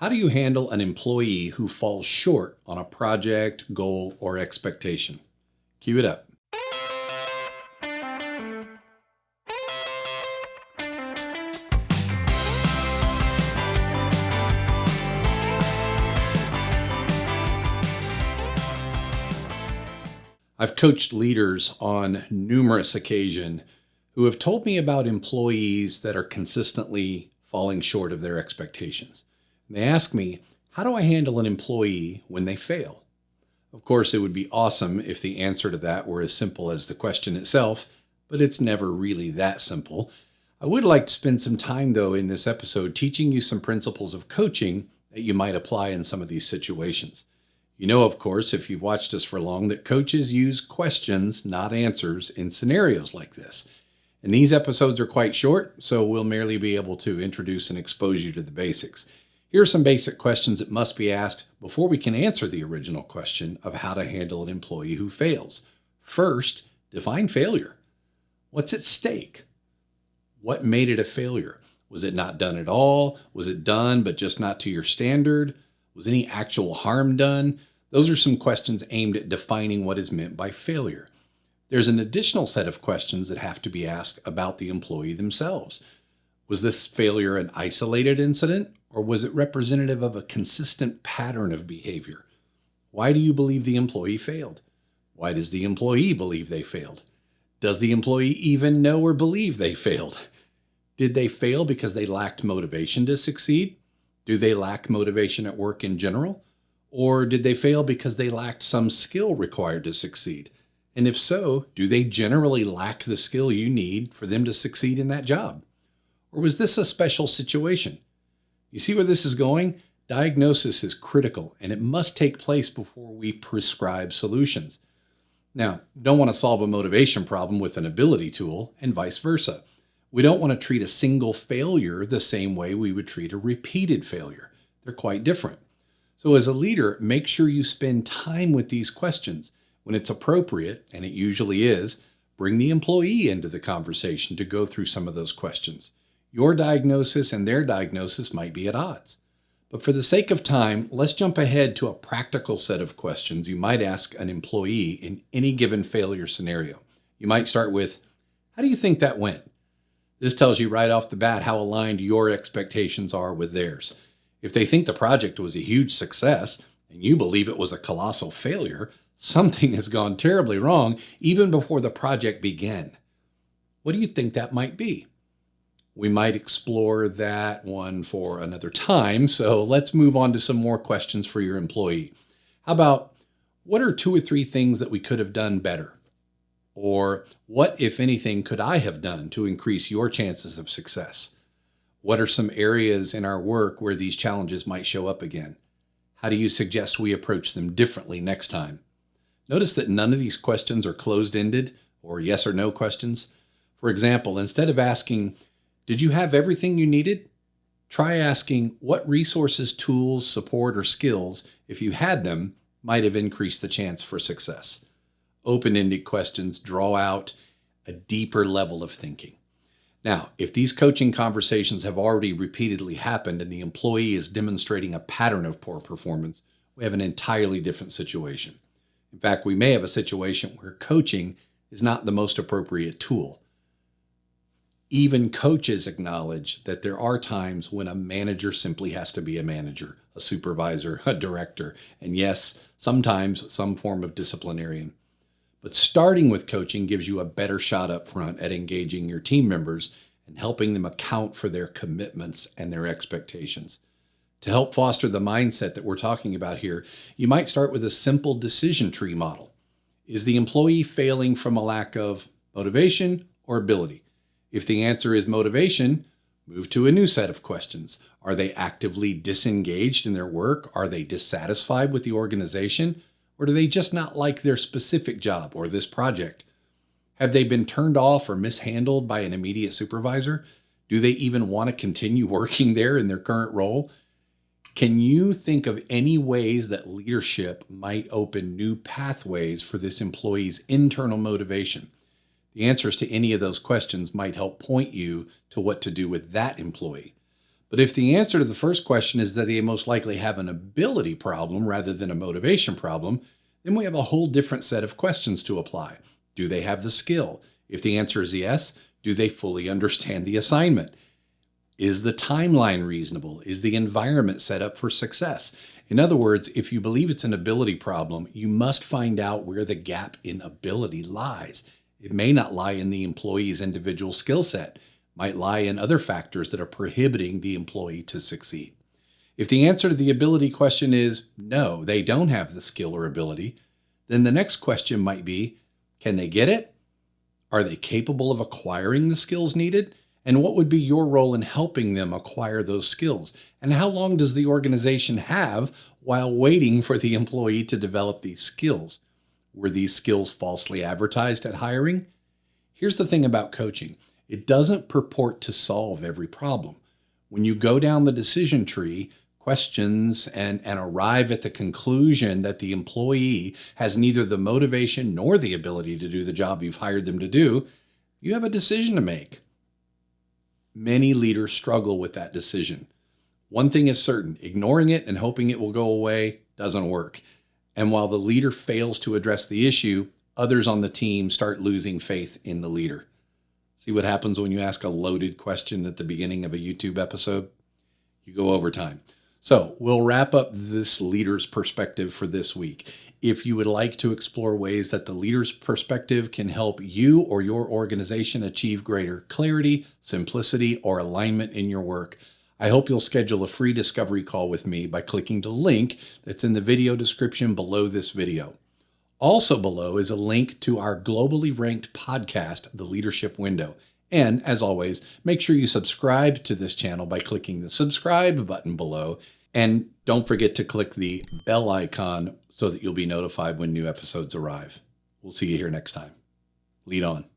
How do you handle an employee who falls short on a project, goal, or expectation? Cue it up. I've coached leaders on numerous occasions who have told me about employees that are consistently falling short of their expectations. And they ask me, how do I handle an employee when they fail? Of course, it would be awesome if the answer to that were as simple as the question itself, but it's never really that simple. I would like to spend some time, though, in this episode teaching you some principles of coaching that you might apply in some of these situations. You know, of course, if you've watched us for long, that coaches use questions, not answers, in scenarios like this. And these episodes are quite short, so we'll merely be able to introduce and expose you to the basics. Here are some basic questions that must be asked before we can answer the original question of how to handle an employee who fails. First, define failure. What's at stake? What made it a failure? Was it not done at all? Was it done, but just not to your standard? Was any actual harm done? Those are some questions aimed at defining what is meant by failure. There's an additional set of questions that have to be asked about the employee themselves. Was this failure an isolated incident, or was it representative of a consistent pattern of behavior? Why do you believe the employee failed? Why does the employee believe they failed? Does the employee even know or believe they failed? Did they fail because they lacked motivation to succeed? Do they lack motivation at work in general? Or did they fail because they lacked some skill required to succeed? And if so, do they generally lack the skill you need for them to succeed in that job? Or was this a special situation? You see where this is going? Diagnosis is critical, and it must take place before we prescribe solutions. Now, we don't want to solve a motivation problem with an ability tool, and vice versa. We don't want to treat a single failure the same way we would treat a repeated failure. They're quite different. So as a leader, make sure you spend time with these questions. When it's appropriate, and it usually is, bring the employee into the conversation to go through some of those questions. Your diagnosis and their diagnosis might be at odds. But for the sake of time, let's jump ahead to a practical set of questions you might ask an employee in any given failure scenario. You might start with, how do you think that went? This tells you right off the bat how aligned your expectations are with theirs. If they think the project was a huge success and you believe it was a colossal failure, something has gone terribly wrong even before the project began. What do you think that might be? We might explore that one for another time, so let's move on to some more questions for your employee. How about, what are 2 or 3 things that we could have done better? Or what, if anything, could I have done to increase your chances of success? What are some areas in our work where these challenges might show up again? How do you suggest we approach them differently next time? Notice that none of these questions are closed-ended or yes or no questions. For example, instead of asking, did you have everything you needed? Try asking, what resources, tools, support, or skills, if you had them, might have increased the chance for success? Open-ended questions draw out a deeper level of thinking. Now, if these coaching conversations have already repeatedly happened and the employee is demonstrating a pattern of poor performance, we have an entirely different situation. In fact, we may have a situation where coaching is not the most appropriate tool. Even coaches acknowledge that there are times when a manager simply has to be a manager, a supervisor, a director, and yes, sometimes some form of disciplinarian. But starting with coaching gives you a better shot up front at engaging your team members and helping them account for their commitments and their expectations. To help foster the mindset that we're talking about here, you might start with a simple decision tree model. Is the employee failing from a lack of motivation or ability? If the answer is motivation, move to a new set of questions. Are they actively disengaged in their work? Are they dissatisfied with the organization? Or do they just not like their specific job or this project? Have they been turned off or mishandled by an immediate supervisor? Do they even want to continue working there in their current role? Can you think of any ways that leadership might open new pathways for this employee's internal motivation? The answers to any of those questions might help point you to what to do with that employee. But if the answer to the first question is that they most likely have an ability problem rather than a motivation problem, then we have a whole different set of questions to apply. Do they have the skill? If the answer is yes, do they fully understand the assignment? Is the timeline reasonable? Is the environment set up for success? In other words, if you believe it's an ability problem, you must find out where the gap in ability lies. It may not lie in the employee's individual skill set, might lie in other factors that are prohibiting the employee to succeed. If the answer to the ability question is no, they don't have the skill or ability, then the next question might be, can they get it? Are they capable of acquiring the skills needed? And what would be your role in helping them acquire those skills? And how long does the organization have while waiting for the employee to develop these skills? Were these skills falsely advertised at hiring? Here's the thing about coaching. It doesn't purport to solve every problem. When you go down the decision tree, questions, and arrive at the conclusion that the employee has neither the motivation nor the ability to do the job you've hired them to do, you have a decision to make. Many leaders struggle with that decision. One thing is certain, ignoring it and hoping it will go away doesn't work. And while the leader fails to address the issue, others on the team start losing faith in the leader. See what happens when you ask a loaded question at the beginning of a YouTube episode? You go overtime. So we'll wrap up this leader's perspective for this week. If you would like to explore ways that the leader's perspective can help you or your organization achieve greater clarity, simplicity, or alignment in your work, I hope you'll schedule a free discovery call with me by clicking the link that's in the video description below this video. Also below is a link to our globally ranked podcast, The Leadership Window. And as always, make sure you subscribe to this channel by clicking the subscribe button below. And don't forget to click the bell icon so that you'll be notified when new episodes arrive. We'll see you here next time. Lead on.